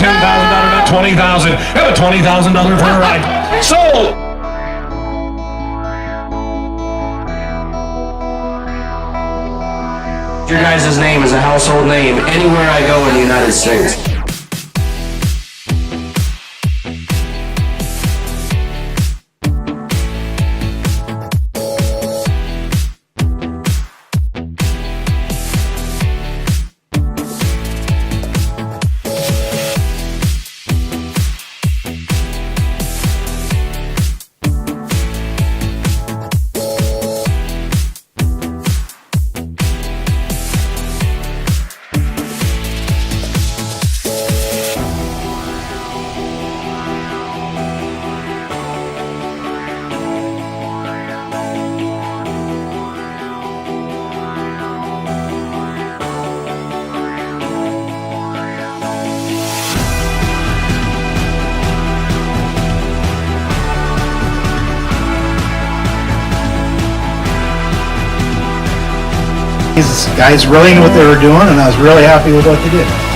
$10,000, not $20,000. Have a $20,000 for a ride. Sold! Your guys' name is a household name anywhere I go in the United States. These guys really knew what they were doing, and I was really happy with what they did.